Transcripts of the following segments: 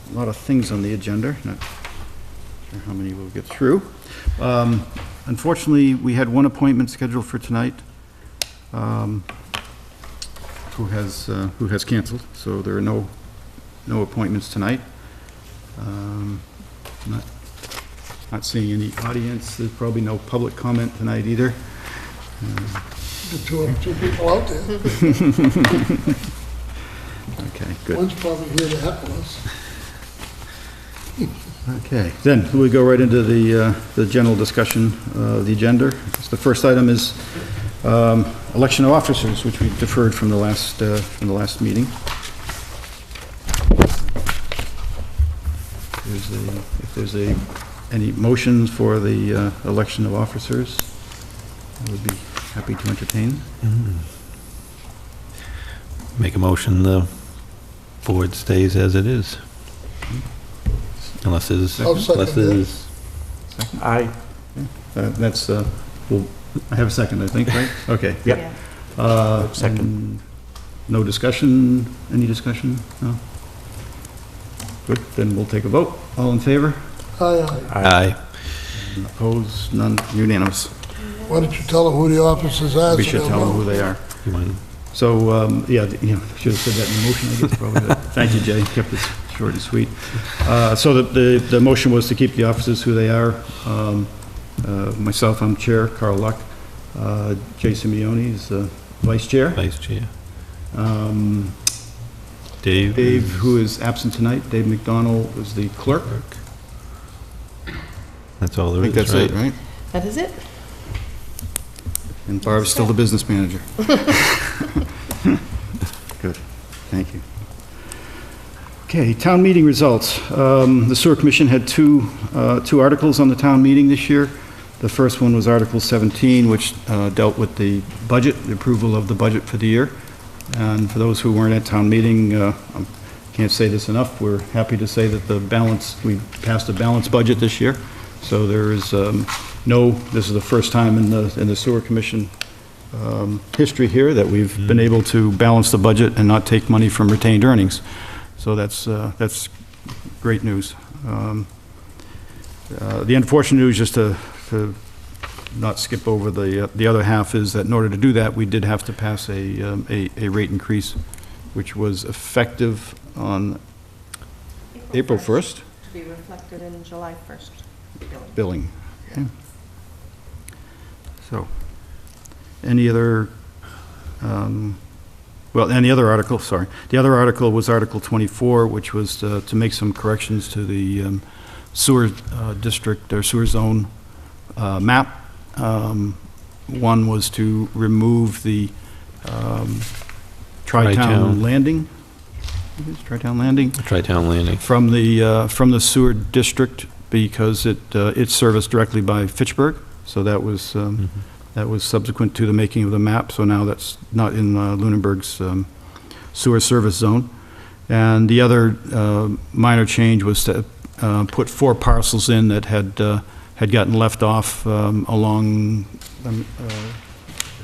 A lot of things on the agenda. Not sure how many we'll get through. Unfortunately, we had one appointment scheduled for tonight, who has canceled, so there are no appointments tonight. Not seeing any audience. There's probably no public comment tonight either. Two people out there. Okay, good. One's probably here to heckle us. Okay, then we go right into the general discussion of the agenda. The first item is election of officers, which we deferred from the last meeting. If there's any motions for the election of officers, I would be happy to entertain. Make a motion, the board stays as it is. Unless there's... I'll second that. Second? Aye. That's, well, I have a second, I think, right? Okay. Yeah. Second. No discussion? Any discussion? No? Good, then we'll take a vote. All in favor? Aye. Aye. Opposed? None? Unanimous. Why don't you tell them who the officers are? We so should they'll tell them know. who they are. You want- So, yeah, should have said that in the motion, I guess, probably. But thank you, Jay, kept it short and sweet. So the motion was to keep the officers who they are. Myself, I'm chair, Carl Luck. Jay Simeone is vice chair. Vice chair. Dave. Dave, who is absent tonight, Dave McDonald is the clerk. That's all there I is, think that's right? it, right? That is it? And Barb's still the business manager. Good, thank you. Okay, town meeting results. The Sewer Commission had two articles on the town meeting this year. The first one was Article 17, which dealt with the budget, the approval of the budget for the year. And for those who weren't at town meeting, I can't say this enough, we're happy to say that we passed a balanced budget this year. So there is this is the first time in the Sewer Commission history here that we've been able to balance the budget and not take money from retained earnings. So that's great news. The unfortunate news, just to not skip over the other half, is that in order to do that, we did have to pass a rate increase, which was effective on April 1st. To be reflected in July 1st Billing. Okay. So, any other, any other article, sorry. The other article was Article 24, which was to make some corrections to the sewer district or sewer zone map. One was to remove the Tri-Town Landing. Tri-Town Landing? Tri-Town Landing. From the sewer district, because it's serviced directly by Fitchburg. So that was subsequent to the making of the map. So now that's not in Lunenburg's sewer service zone. And the other minor change was to put 4 parcels in that had gotten left off along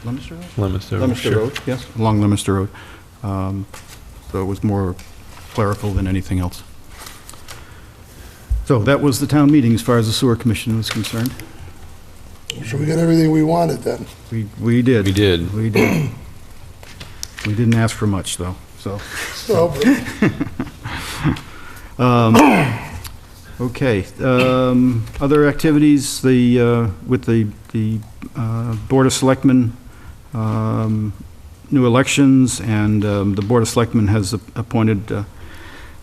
Leominster Road? Leominster sure. Road, yes, along Leominster Road. So it was more clerical than anything else. So that was the town meeting as far as the Sewer Commission was concerned. So we got everything we wanted then. We did. We did. We did. We didn't ask for much, though, so. So, Okay, other activities, with the Board of Selectmen, new elections, and the Board of Selectmen has appointed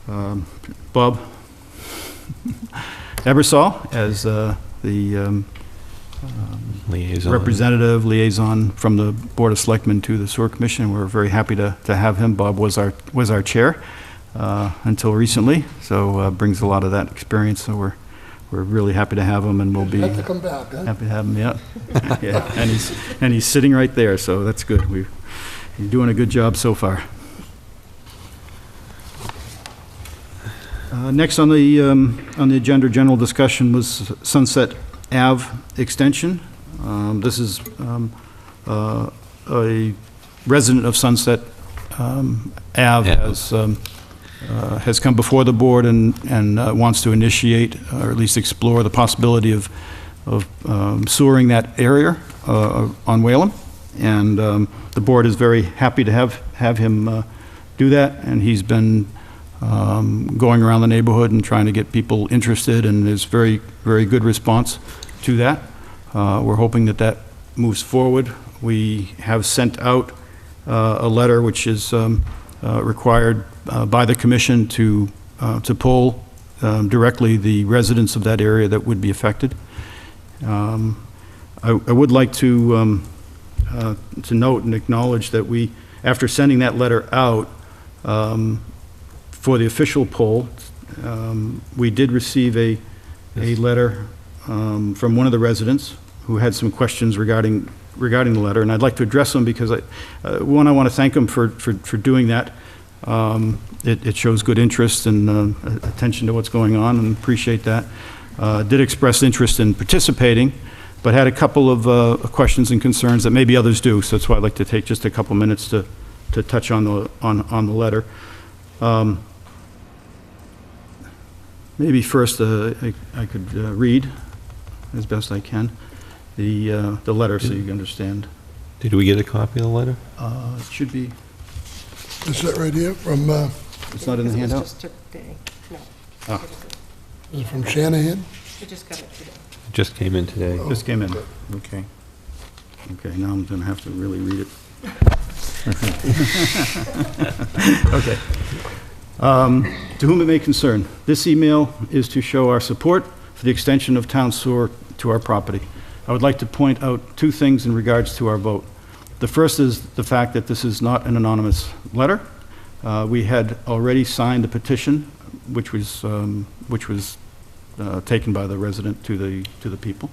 Bob Ebersol as the liaison from the Board of Selectmen to the Sewer Commission. We're very happy to have him. Bob was our chair until recently, so brings a lot of that experience. So we're really happy to have him, and we'll be have to come back, huh? happy to have him. Yeah, yeah. And he's sitting right there, so that's good. He's doing a good job so far. Next on the agenda, general discussion, was Sunset Ave extension. This is a resident of Sunset Ave has has come before the board and wants to initiate, or at least explore the possibility of sewering that area on Whalen. And the board is very happy to have him do that, and he's been going around the neighborhood and trying to get people interested, and there's very, very good response to that. We're hoping that that moves forward. We have sent out a letter which is required by the commission to poll directly the residents of that area that would be affected. I would like to note and acknowledge that we, after sending that letter out for the official poll, we did receive a letter from one of the residents who had some questions regarding the letter, and I'd like to address them because I want to thank them for doing that. It shows good interest and attention to what's going on, and appreciate that. Did express interest in participating, but had a couple of questions and concerns that maybe others do, so that's why I'd like to take just a couple minutes to touch on the letter. Maybe first I could read as best I can the letter so you can understand. Did we get a copy of the letter? It should be, Is that right here from, it's not in the It was handout? just today. No. Ah. is it from Shanahan? We just got it today. It just came in today. Just came in, okay. Okay, now I'm gonna have to really read it. Okay. To whom it may concern, this email is to show our support for the extension of town sewer to our property. I would like to point out two things in regards to our vote. The first is the fact that this is not an anonymous letter. We had already signed a petition, which was taken by the resident to the people.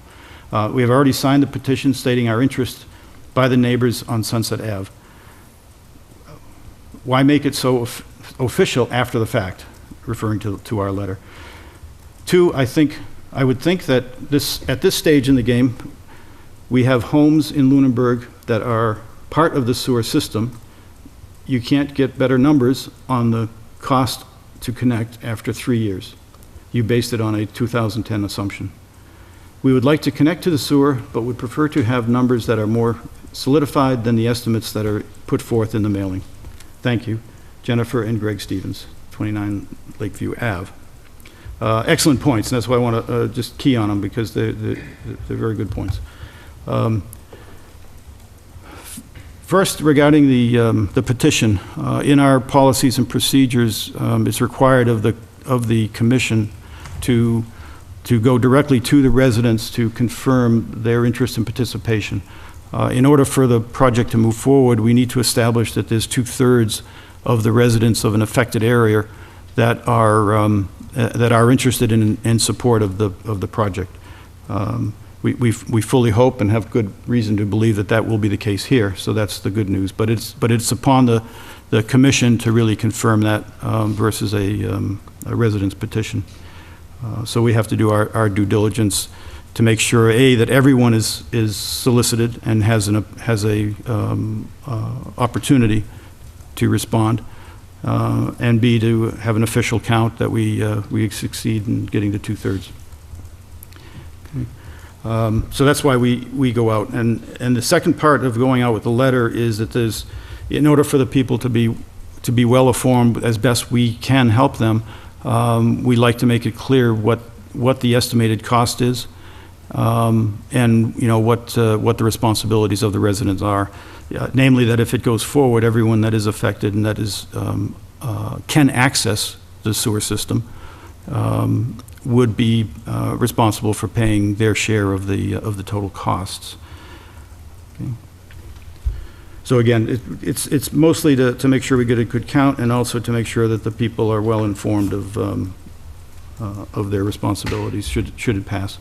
We have already signed the petition stating our interest by the neighbors on Sunset Ave. Why make it so official after the fact, referring to our letter? Two, I would think that at this stage in the game, we have homes in Lunenburg that are part of the sewer system. You can't get better numbers on the cost to connect after 3 years. You based it on a 2010 assumption. We would like to connect to the sewer, but would prefer to have numbers that are more solidified than the estimates that are put forth in the mailing. Thank you. Jennifer and Greg Stevens, 29 Lakeview Ave. Excellent points, and that's why I want to just key on them, because they're very good points. First, regarding the petition, in our policies and procedures, it's required of the commission to go directly to the residents to confirm their interest in participation. In order for the project to move forward, we need to establish that there's 2/3 of the residents of an affected area that are interested in support of the project. We fully hope and have good reason to believe that that will be the case here, so that's the good news. But it's upon the commission to really confirm that versus a resident's petition. So we have to do our due diligence to make sure, A, that everyone is solicited and has a opportunity to respond, and B, to have an official count that we succeed in getting to 2/3. Okay. So that's why we go out. And the second part of going out with the letter is that in order for the people to be well informed as best we can help them, we like to make it clear what the estimated cost is, and what the responsibilities of the residents are. Namely, that if it goes forward, everyone that is affected and that is can access the sewer system would be responsible for paying their share of the total costs. Okay. So again, it's mostly to make sure we get a good count, and also to make sure that the people are well informed of their responsibilities should it pass.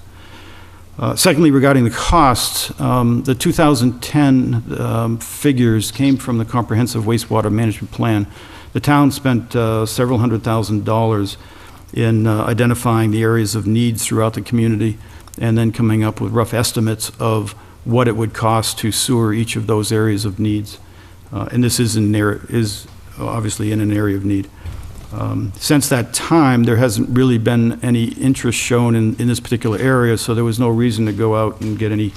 Secondly, regarding the costs, the 2010 figures came from the Comprehensive Wastewater Management Plan. The town spent several $100,000 in identifying the areas of needs throughout the community, and then coming up with rough estimates of what it would cost to sewer each of those areas of needs. And this is obviously in an area of need. Since that time, there hasn't really been any interest shown in this particular area, so there was no reason to go out and get any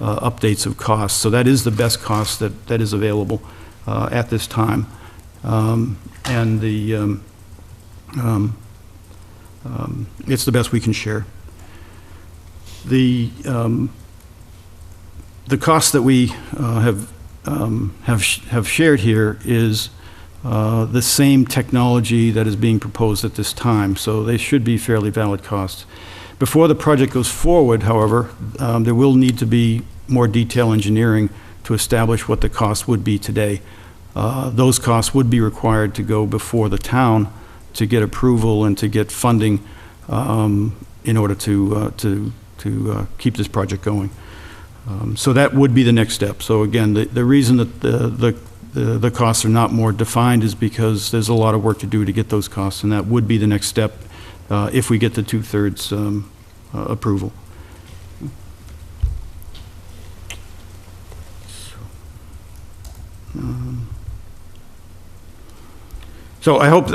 updates of costs. So that is the best cost that is available at this time. And it's the best we can share. The cost that we have shared here is the same technology that is being proposed at this time, so they should be fairly valid costs. Before the project goes forward, however, there will need to be more detailed engineering to establish what the cost would be today. Those costs would be required to go before the town to get approval and to get funding in order to keep this project going. So that would be the next step. So again, the reason that the costs are not more defined is because there's a lot of work to do to get those costs, and that would be the next step if we get the 2/3 approval. So I hope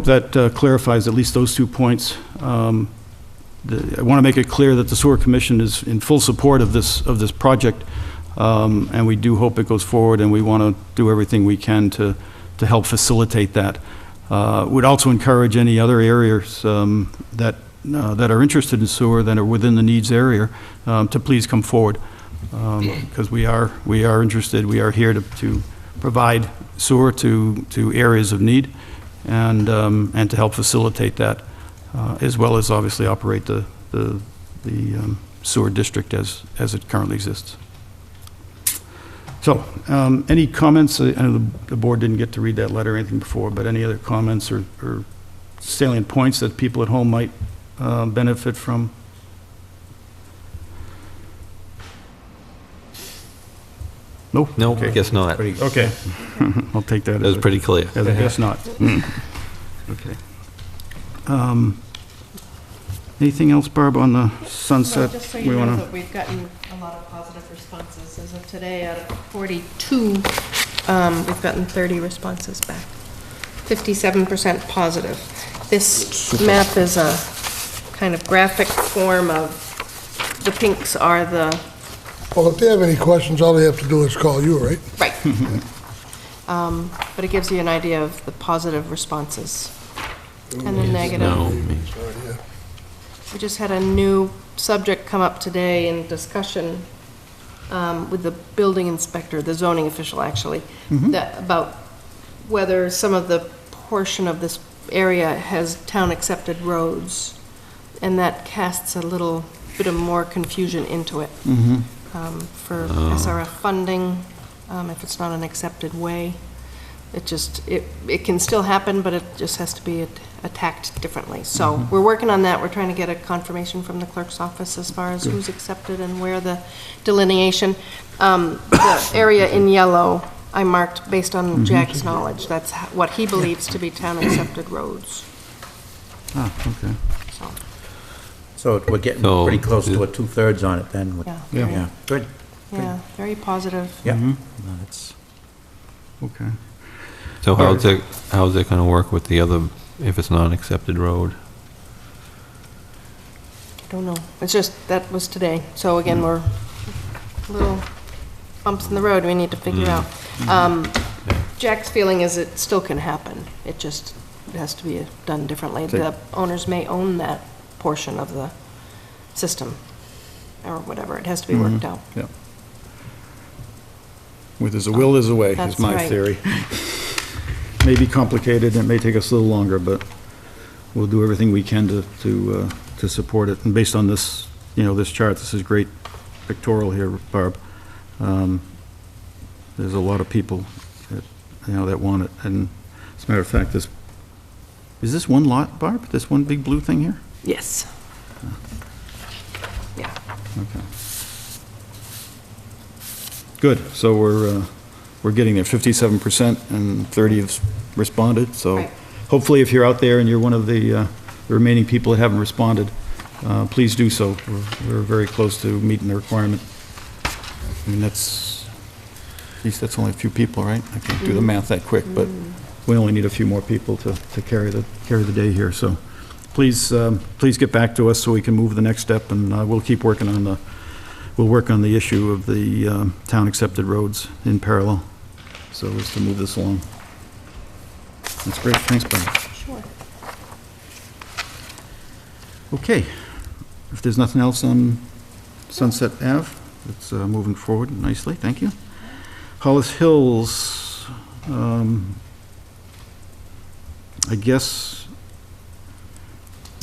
that clarifies at least those 2 points. I want to make it clear that the Sewer Commission is in full support of this project, and we do hope it goes forward, and we want to do everything we can to help facilitate that. Would also encourage any other areas that are interested in sewer, that are within the needs area, to please come forward, because we are interested. We are here to provide sewer to areas of need, and to help facilitate that. As well as obviously operate the sewer district as it currently exists. So, any comments? I know the board didn't get to read that letter or anything before, but any other comments or salient points that people at home might benefit from? No? No, Okay. I guess not. Okay. I'll take that That was pretty clear. as a guess not. Okay. Anything else, Barb, on the sunset? Just so we you know wanna- that we've gotten a lot of positive responses. As of today, out of 42, we've gotten 30 responses back. 57% positive. This map is a kind of graphic form of, the pinks are the, Well, if they have any questions, all they have to do is call you, right? right. But it gives you an idea of the positive responses and the negative. No, We just had a new subject come up today in discussion with the building inspector, the zoning official, actually, that about whether some of the portion of this area has town-accepted roads, and that casts a little bit of more confusion into it for SRF funding, if it's not an accepted way. It can still happen, but it just has to be attacked differently. So we're working on that. We're trying to get a confirmation from the clerk's office as far as who's accepted and where the delineation. The area in yellow, I marked based on Jack's knowledge. That's what he believes to be town-accepted roads. Ah, okay. So, So we're getting So, pretty close to a 2/3 on it then. yeah, Yeah. Yeah, good. yeah, very positive. Yeah. Mhm. No, that's- Okay. So how's it gonna work with the other, if it's not an accepted road? I don't know. It's just, that was today. So again, we're little bumps in the road we need to figure out. Jack's feeling is it still can happen. It just has to be done differently. The owners may own that portion of the system or whatever. It has to be worked out. Yeah. Where there's a will, there's a way, is That's my right. theory. May be complicated, and it may take us a little longer, but we'll do everything we can to support it. And based on this, this chart, this is great pictorial here, Barb. There's a lot of people that want it. And as a matter of fact, is this one lot, Barb? This one big blue thing here? Yes. Yeah. Okay. Good, so we're getting there, 57% and 30 have responded, so Right. hopefully if you're out there and you're one of the remaining people that haven't responded, please do so. We're very close to meeting the requirement. I mean, at least that's only a few people, right? I can't do the math that quick, but we only need a few more people to carry the day here, so please get back to us so we can move the next step, and we'll keep working on we'll work on the issue of the town-accepted roads in parallel, so as to move this along. That's great, thanks, Brian. Sure. Okay, if there's nothing else on Sunset Ave, it's moving forward nicely, thank you. Hollis Hills, I guess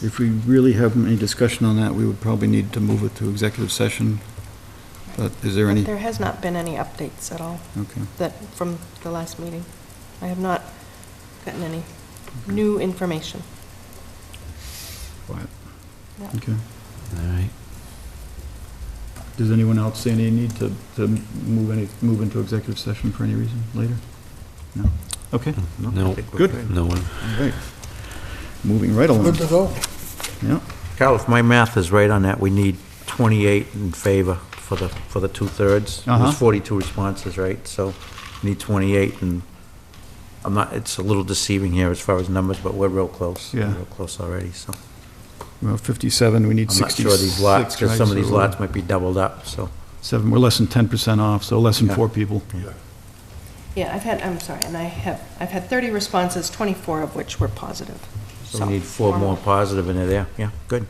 if we really have any discussion on that, we would probably need to move it to executive session. But is there any? There has not been any updates at all Okay. from the last meeting. I have not gotten any new information. Quiet. Yeah. Okay. All right. Does anyone else see any need to move into executive session for any reason later? No? Okay. No, I think we're Good. no one. All right. Moving right along. Good to go. Yeah. Carl, if my math is right on that, we need 28 in favor for the two-thirds. Uh-huh. There's 42 responses, right? So we need 28, and it's a little deceiving here as far as numbers, but we're real close. Yeah. We're real close already, so. Well, 57, we need I'm not 66. sure these lots, because some of these right? So, lots might be doubled up, so. 7, we're less than 10% off, so less than Yeah. 4 people. Yeah, I'm sorry, and I've had 30 responses, 24 of which were positive. So we need 4 more positive in there, yeah, good.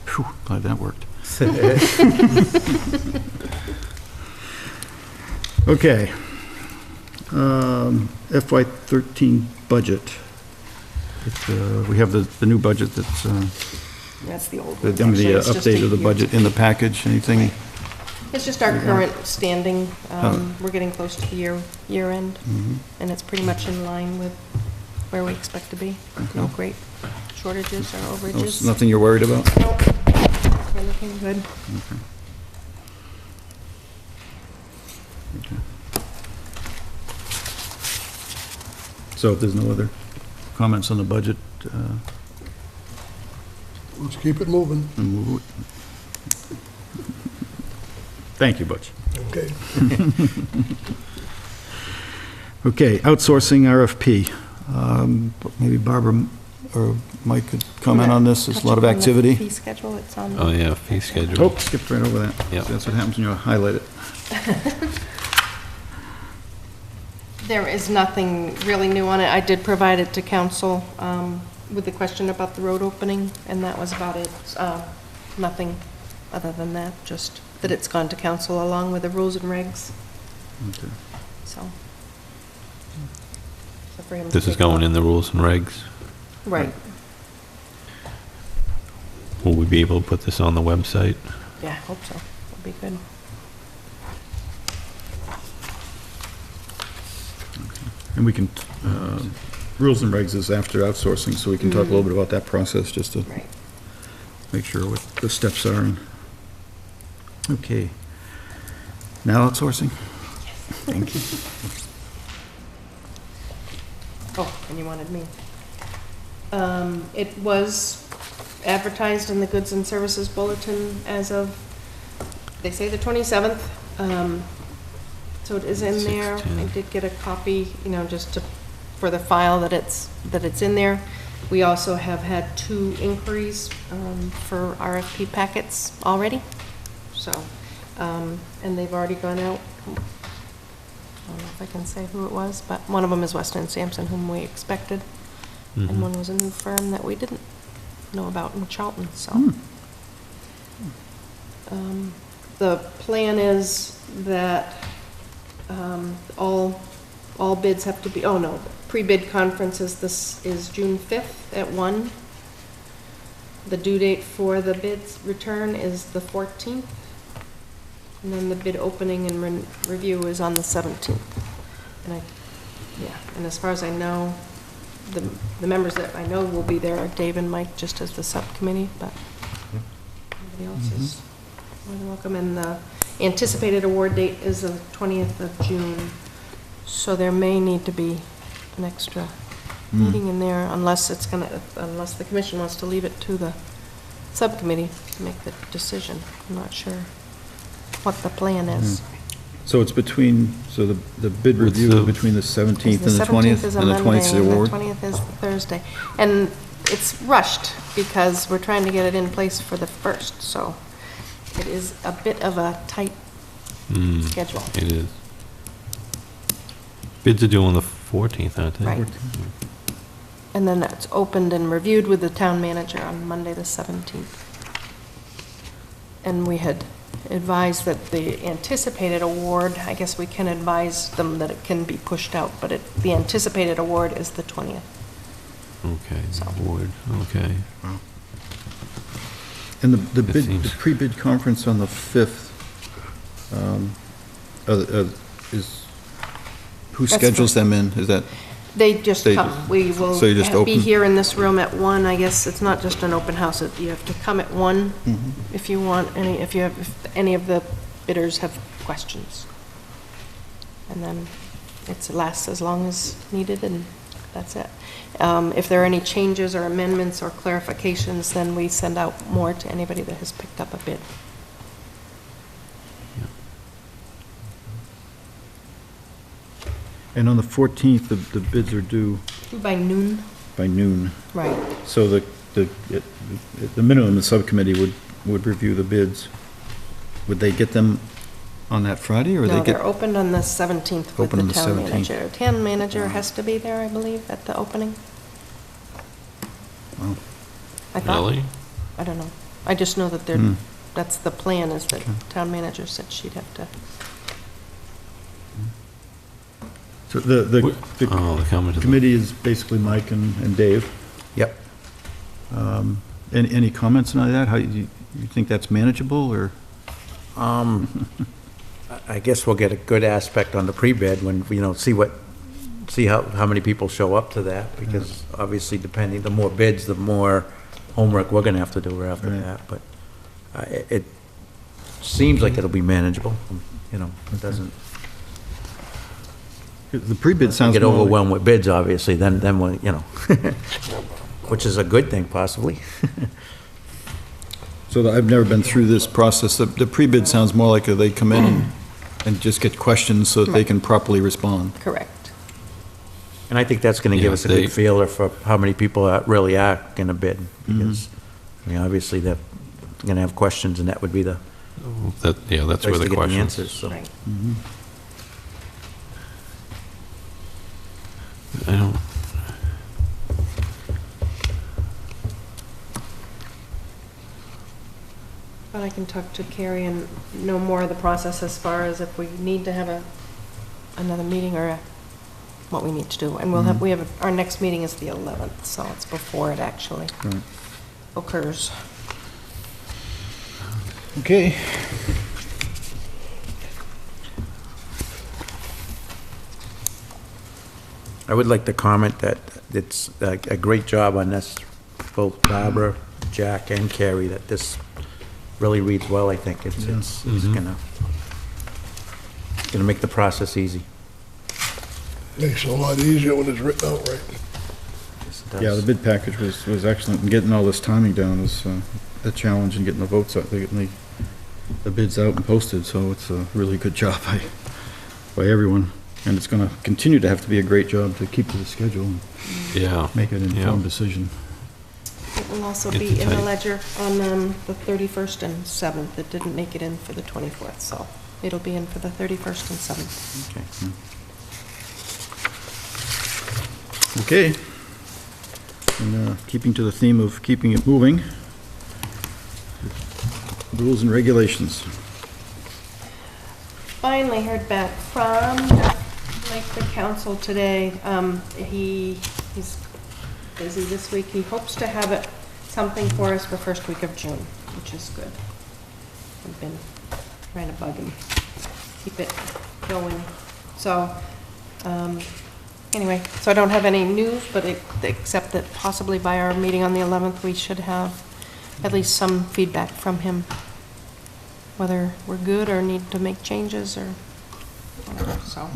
Phew, glad that worked. Okay. FY '13 budget. We have the new budget that's, That's the old the one. Actually, it's just update a of the year. budget in the package, anything? It's just our current standing. Oh. We're getting close to the year end, Mhm. and it's pretty much in line with where we expect to be. No Okay. great shortages or Oh, overages. Nothing you're worried about? Nope. We're looking good. So if there's no other comments on the budget, Let's keep it moving. then we'll- Thank you, Butch. Okay. Okay, outsourcing RFP. Maybe Barbara or Mike could comment on this. There's a lot of Touch upon the activity. Fee schedule, it's on. Oh, yeah, fee schedule. Oh, skipped right over that. Yep. That's what happens when you highlight it. There is nothing really new on it. I did provide it to council with the question about the road opening, and that was about it. Nothing other than that, just that it's gone to council along with the rules and regs, Okay. so. So for him to This is take a look. going in the rules and regs. Right, Will we be able to put this on the website? yeah, hope so. That'd be good. And we can, rules and regs is after outsourcing, so we can talk a little bit about that process, just to Right. make sure what the steps are. And okay. Now outsourcing? Thank you. Oh, and you wanted me. It was advertised in the Goods and Services Bulletin as of, they say the 27th. So it is in there. I 6/10. did get a copy, just for the file that it's in there. We also have had 2 inquiries for RFP packets already. So, and they've already gone out. I don't know if I can say who it was, but one of them is Weston and Sampson, whom we expected. And Mhm. one was a new firm that we didn't know about in Charlton, so. The plan is that all bids have to be, oh no, pre-bid conferences, this is June 5th at 1. The due date for the bids return is the 14th. And then the bid opening and review is on the 17th. And as far as I know, the members that I know will be there are Dave and Mike, just as the subcommittee, but everybody else is more than welcome. And the anticipated award date is the 20th of June, so there may need to be an extra meeting in there unless the commission wants to leave it to the subcommittee to make the decision. I'm not sure what the plan is. So it's between, so the bid What's review the- is between the 17th and the 17th 20th? is a And the 20th is the Monday, and award? the 20th is the Thursday. And it's rushed because we're trying to get it in place for the 1st, so it is a bit of a tight schedule. It is. Bids are due on the 14th, aren't they? Right. And then it's opened and reviewed with the town manager on Monday, the 17th. And we had advised that the anticipated award, I guess we can advise them that it can be pushed out, but the anticipated award is the 20th. Okay, So. award, okay. And the It bid, seems- the pre-bid conference on the 5th, is, who That's schedules the- them in? Is that, They just They come. just- We will so you just be open? here in this room at 1. I guess it's not just an open house. You have to come at 1 if you want any, if any of the bidders have questions. And then it lasts as long as needed, and that's it. If there are any changes or amendments or clarifications, then we send out more to anybody that has picked up a bid. and on the 14th, the bids are due By noon, by noon. right. So the minimum, the subcommittee would review the bids. Would they get them on that Friday, or No, they they're get? opened on the 17th with Open on the the town 17th. manager. Town manager has to be there, I believe, at the opening. Wow. I thought. Really? I don't know. I just know that Hmm. that's the plan, is that town manager said she'd have to. So the Oh, the comment to the... committee is basically Mike and Dave. Yep. Any comments on that? How, you think that's manageable, or? I guess we'll get a good aspect on the pre-bid when, see how many people show up to that, because obviously depending, the more bids, the more homework we're gonna have to do after Right. that, but it seems like it'll be manageable, it doesn't The pre-bid sounds get more like- overwhelmed with bids, obviously, then we, which is a good thing possibly. So I've never been through this process. The pre-bid sounds more like they come in and just get questions so that they can properly respond. Correct. And I think that's gonna give Yeah, us a they- good feeler for how many people really are gonna bid, because, obviously, they're gonna have questions, and that would be the That's place where to the get the question answers, is. so. Right. I don't, But I can talk to Carrie and know more of the process as far as if we need to have another meeting, or what we need to do. And our next meeting is the 11th, so it's before it actually Right. occurs. Okay. I would like to comment that it's a great job on this, both Barbara, Jack, and Carrie, that this really reads well, I think. It's gonna make the process easy. Makes it a lot easier when it's written out right. Yes, it does. Yeah, the bid package was excellent, and getting all this timing down was a challenge, and getting the votes out, getting the bids out and posted, so it's a really good job by everyone. And it's gonna continue to have to be a great job to keep to the schedule and yeah. make an Yeah. informed decision. It will also Get be the in the type. ledger on the 31st and 7th. It didn't make it in for the 24th, so it'll be in for the 31st and 7th. Okay. Okay. And keeping to the theme of keeping it moving, rules and regulations. Finally heard back from the council today. He's busy this week. He hopes to have something for us for first week of June, which is good. I've been trying to bug him, keep it going. So, anyway, so I don't have any news, but except that possibly by our meeting on the 11th, we should have at least some feedback from him, whether we're good or need to make changes or whatever, so.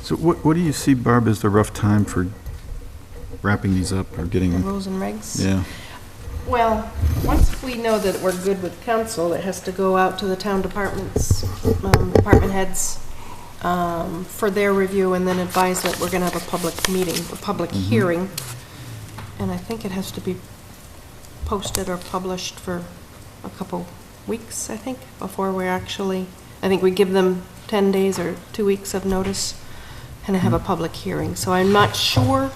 So what do you see, Barb, as the rough time for wrapping these up or The getting, rules and regs? yeah, Well, once we know that we're good with council, it has to go out to the town departments, department heads, for their review, and then advise that we're gonna have a public meeting, a public hearing. And I think it has to be posted or published for a couple weeks, I think, before we're actually, I think we give them 10 days or 2 weeks of notice and have a public hearing. So I'm not sure.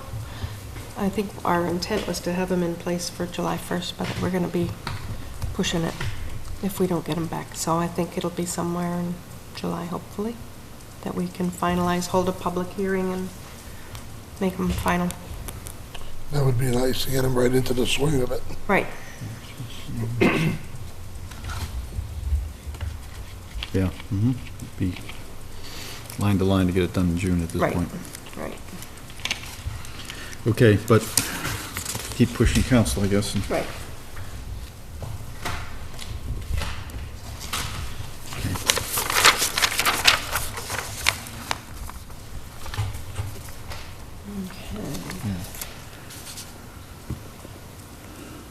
I think our intent was to have them in place for July 1st, but we're going to be pushing it if we don't get them back. So I think it'll be somewhere in July, hopefully, that we can finalize, hold a public hearing and make them final. That would be nice to get them right into the swing of it. Right. Yeah. Be line to line to get it done in June at this Right. point. Right. Okay, but keep pushing council, I guess. Right.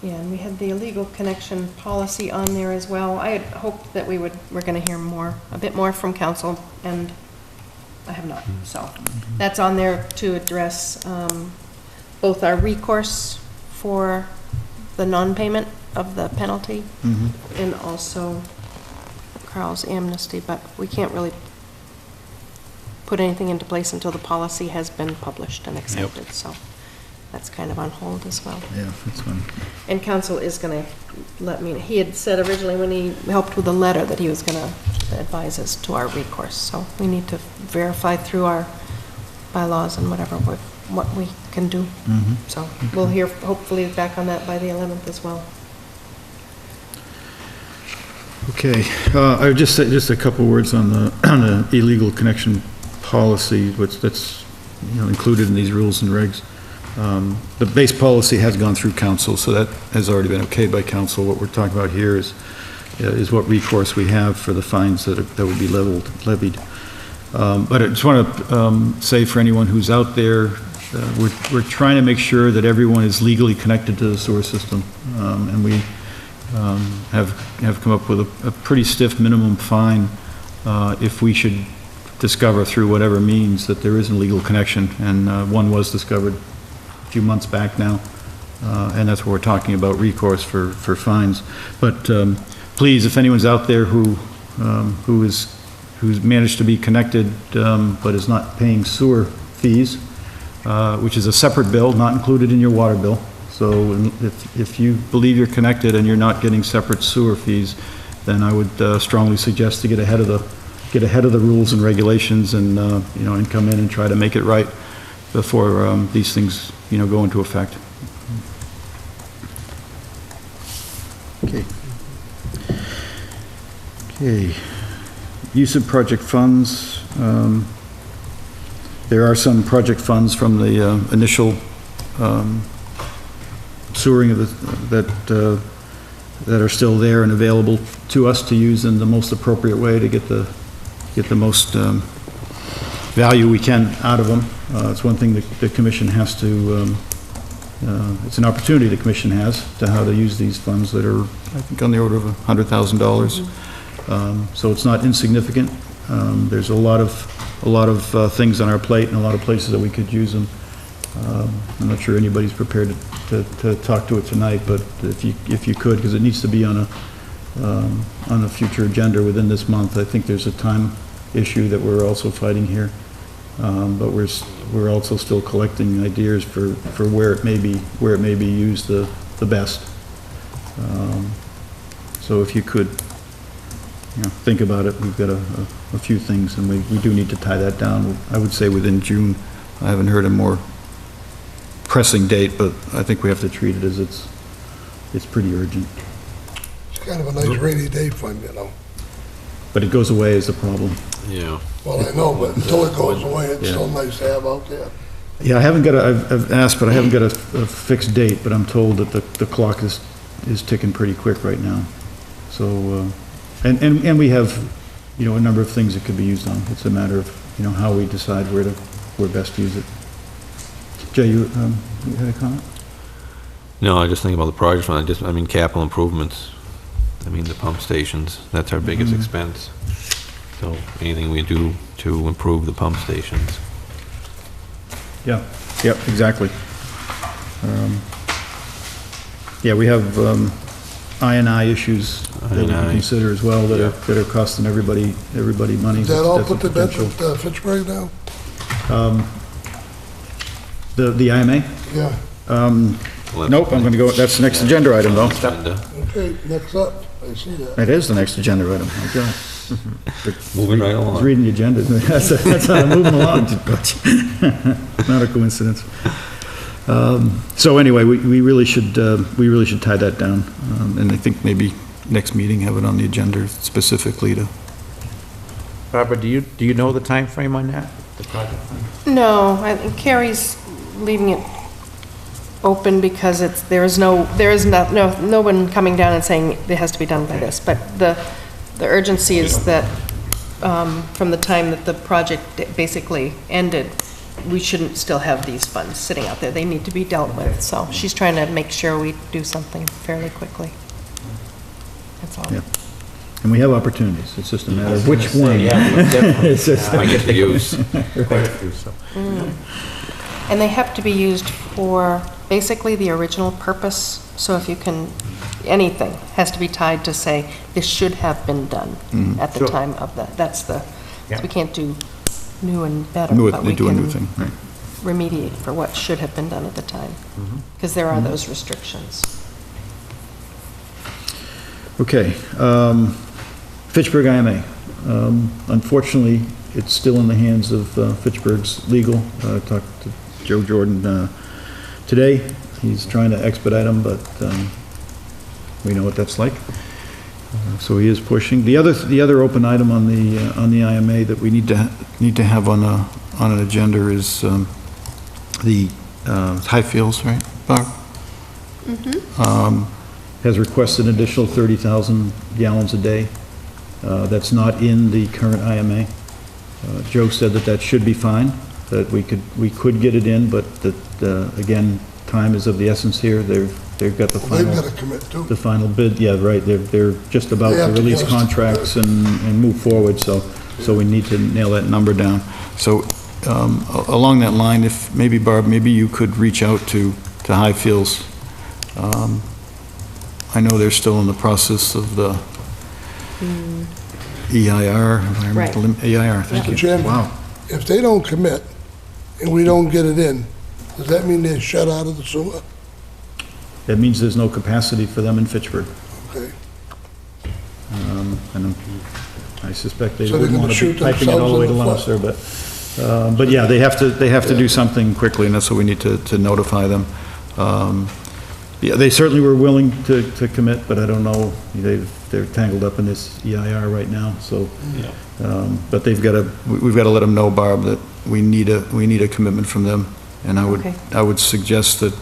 Yeah, and we had the illegal connection policy on there as well. I had hoped that we're gonna hear a bit more from council, and I have not. So that's on there to address both our recourse for the non-payment of the penalty and also Carl's amnesty, but we can't really put anything into place until the policy has been published and accepted, so that's kind of on hold as well. Yeah, that's fine. And council is going to let me, he had said originally when he helped with the letter that he was going to advise us to our recourse, so we need to verify through our bylaws and whatever, what we can do. So we'll hear hopefully back on that by the 11th as well. Okay, I would just say just a couple words on the illegal connection policy, which that's included in these rules and regs. The base policy has gone through council, so that has already been okayed by council. What we're talking about here is what recourse we have for the fines that would be levied. But I just want to say for anyone who's out there, we're trying to make sure that everyone is legally connected to the sewer system, and we have come up with a pretty stiff minimum fine if we should discover through whatever means that there is an illegal connection, and one was discovered a few months back now, and that's what we're talking about, recourse for fines. But please, if anyone's out there who's managed to be connected but is not paying sewer fees, which is a separate bill, not included in your water bill. So if you believe you're connected and you're not getting separate sewer fees, then I would strongly suggest to get ahead of the rules and regulations and and come in and try to make it right before these things go into effect. Okay. Use of project funds. There are some project funds from the initial sewering of that are still there and available to us to use in the most appropriate way to get the most value we can out of them. It's one thing the commission has to, it's an opportunity the commission has to how to use these funds that are, I think, on the order of $100,000. So it's not insignificant. There's a lot of things on our plate and a lot of places that we could use them. I'm not sure anybody's prepared to talk to it tonight, but if you could, because it needs to be on a future agenda within this month. I think there's a time issue that we're also fighting here, but we're also still collecting ideas for where it may be used the best. So if you could, think about it. We've got a few things, and we do need to tie that down. I would say within June. I haven't heard a more pressing date, but I think we have to treat it as it's pretty urgent. It's kind of a nice rainy day fund, But it goes away as the problem. Yeah. Well, I know, but until it goes away, it's still nice to have out there. Yeah, I've asked, but I haven't got a fixed date, but I'm told that the clock is ticking pretty quick right now. So, and we have, a number of things it could be used on. It's a matter of, how we decide where best to use it. Jay, you had a comment? No, I just think about the project, I mean, capital improvements. I mean, the pump stations, that's our biggest expense. So anything we do to improve the pump stations. Yeah, yep, exactly. Yeah, we have I&I issues that we can I&I. consider as well that are costing everybody money. Is that all That's a put to bed potential. with Fitchburg now? The IMA? Yeah. Nope, I'm gonna go, that's the next agenda item, though. Agenda. Okay, next up, I see that. That is the next agenda item, okay. Moving right I was along. reading the agenda, that's how I'm moving along, not a coincidence. So anyway, we really should tie that down, and I think maybe next meeting have it on the agenda specifically to, Barbara, do you know the time frame on that, the project? No, I think Carrie's leaving it open because there is no one coming down and saying it has to be done by this, but the urgency is that, from the time that the project basically ended, we shouldn't still have these funds sitting out there. They need to be dealt with, so she's trying to make sure we do something fairly quickly. That's all. yeah. And we have opportunities, it's just a matter of which one. Yeah, definitely. It's just- I get to use. Quite a few, so. And they have to be used for basically the original purpose, so if you can, anything has to be tied to say, this should have been done at the Sure. time of that. That's the, Yeah. we can't do new and better, Do but we a new can thing, right. remediate for what should have been done at the time. Because there are those restrictions. Okay, Fitchburg IMA. Unfortunately, it's still in the hands of Fitchburg's legal. I talked to Joe Jordan today. He's trying to expedite them, but we know what that's like. So he is pushing. The other open item on the IMA that we need to have on an agenda is the Highfields, right, Barb? Has requested an additional 30,000 gallons a day. That's not in the current IMA. Joe said that should be fine, that we could get it in, but that, again, time is of the essence here. They've got the They've got final, to commit too. the final bid, yeah, right, they're just about They to have to release get us- contracts and move forward, so we need to nail that number down. So, along that line, if, maybe Barb, maybe you could reach out to Highfields. I know they're still in the process of the EIR, environmental EIR, thank Mr. you. Chairman. Wow. If they don't commit and we don't get it in, does that mean they're shut out of the sewer? That means there's no capacity for them in Fitchburg. Okay. And I suspect they So they're wouldn't gonna want to be shoot piping it all the way to themselves in the Leominster, but yeah, they have to do something quickly, and that's what we need to notify them. Yeah, they certainly were willing to commit, but I don't know, they're tangled up in this EIR right now, so. But we've got to let them know, Barb, that we need a commitment from them, and Okay. I would suggest that,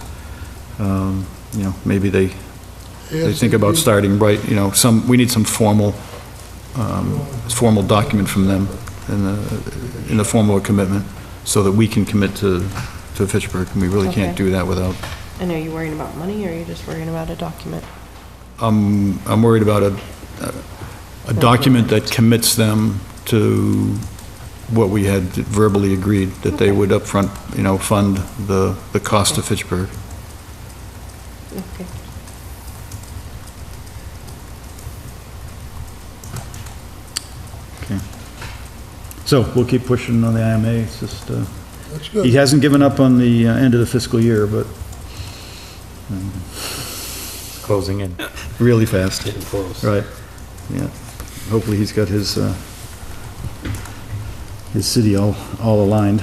maybe they think about starting right, we need some formal document from them in the form of a commitment, so that we can commit to Fitchburg, and we really can't Okay. do that without. And are you worrying about money, or are you just worrying about a document? I'm worried about a document that commits them to what we had verbally agreed, that they would upfront, fund the cost of Fitchburg. Okay. Okay. So we'll keep pushing on the IMA. It's just, That's he good. hasn't given up on the end of the fiscal year, but Closing in. really fast. Getting close. Right, yeah. Hopefully he's got his city all aligned.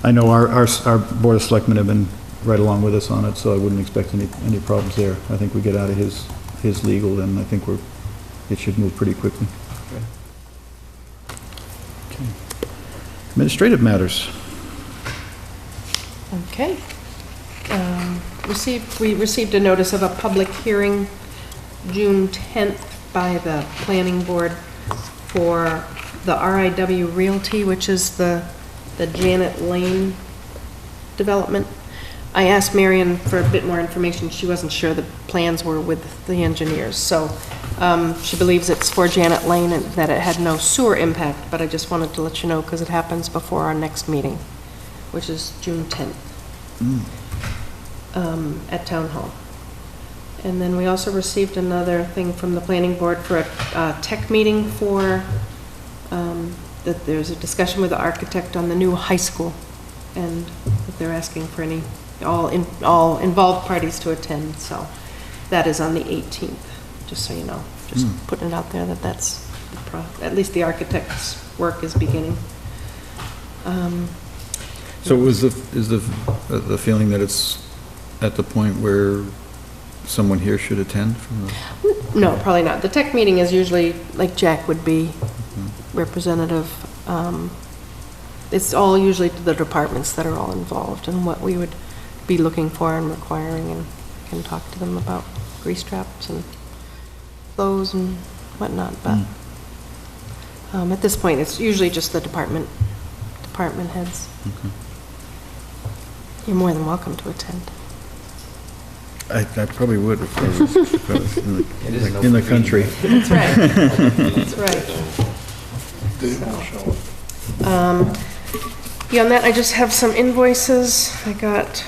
I know our Board of Selectmen have been right along with us on it, so I wouldn't expect any problems there. I think we get out of his legal, and I think it should move pretty quickly. Okay. Administrative matters. Okay. We received a notice of a public hearing June 10th by the planning board for the RIW Realty, which is the Janet Lane development. I asked Marion for a bit more information. She wasn't sure the plans were with the engineers. So she believes it's for Janet Lane and that it had no sewer impact, but I just wanted to let you know because it happens before our next meeting, which is June 10th at Town Hall. And then we also received another thing from the planning board for a tech meeting for, that there's a discussion with the architect on the new high school, and that they're asking for any, all involved parties to attend, so that is on the 18th, just so you know. Just putting it out there that that's, at least the architect's work is beginning. So is the feeling that it's at the point where someone here should attend from the... No, probably not. The tech meeting is usually, like Jack would be representative. It's all usually the departments that are all involved and what we would be looking for and requiring, and can talk to them about grease traps and flows and whatnot, but at this point, it's usually just the department heads. Okay. You're more than welcome to attend. I probably would if I was in the country. That's right. That's right. Dave will show it. Beyond that, I just have some invoices. I got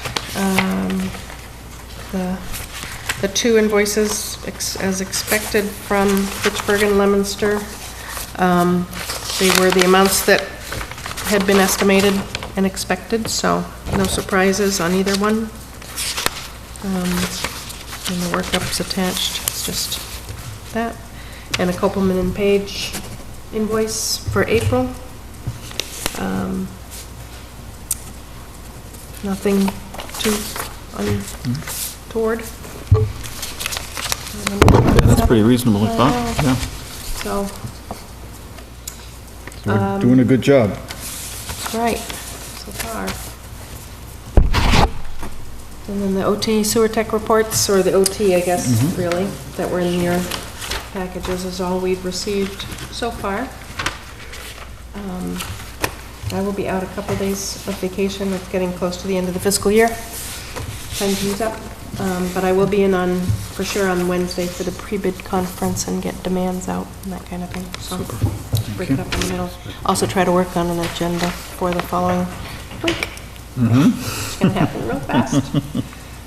the two invoices as expected from Fitchburg and Leominster. They were the amounts that had been estimated and expected, so no surprises on either one. And the workup's attached, it's just that. And a Copeland and Page invoice for April. Nothing too untoward. That's pretty reasonable, I thought, yeah. So, So we're doing a good job. right, so far. And then the OT sewer tech reports, or the OT, I guess, really, that were in your packages is all we've received so far. I will be out a couple days of vacation. It's getting close to the end of the fiscal year. Time to use up. But I will be in on, for sure, on Wednesday for the pre-bid conference and get demands out and that kind of thing. So break it up in the middle. Also try to work on an agenda for the following week. It's gonna happen real fast.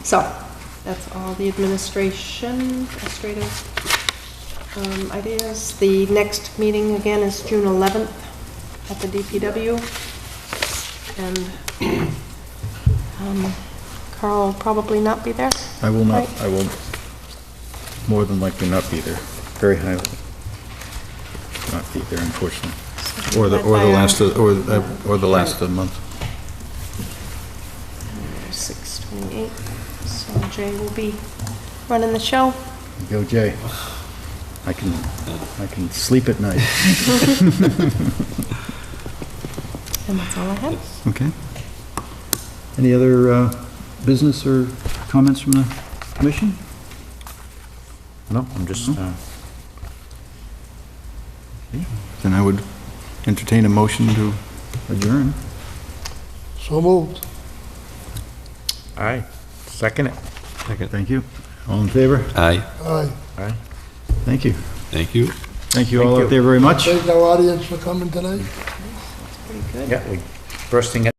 So, that's all the administrative ideas. The next meeting again is June 11th at the DPW. And Carl will probably not be there. I will not, Right. I will more than likely not be there, very highly not be there, unfortunately. Or the last of the month. 6/28, so Jay will be running the show. Go Jay. I can sleep at night. And that's all I have. Okay. Any other business or comments from the commission? No, I'm just, Then I would entertain a motion to adjourn. So moved. aye, second it. Thank you. All in favor? Aye. Aye. Aye. Thank you. Thank you. Thank you all Thank out there very much. Thank our audience for coming tonight. Pretty good. Yeah, we, first thing at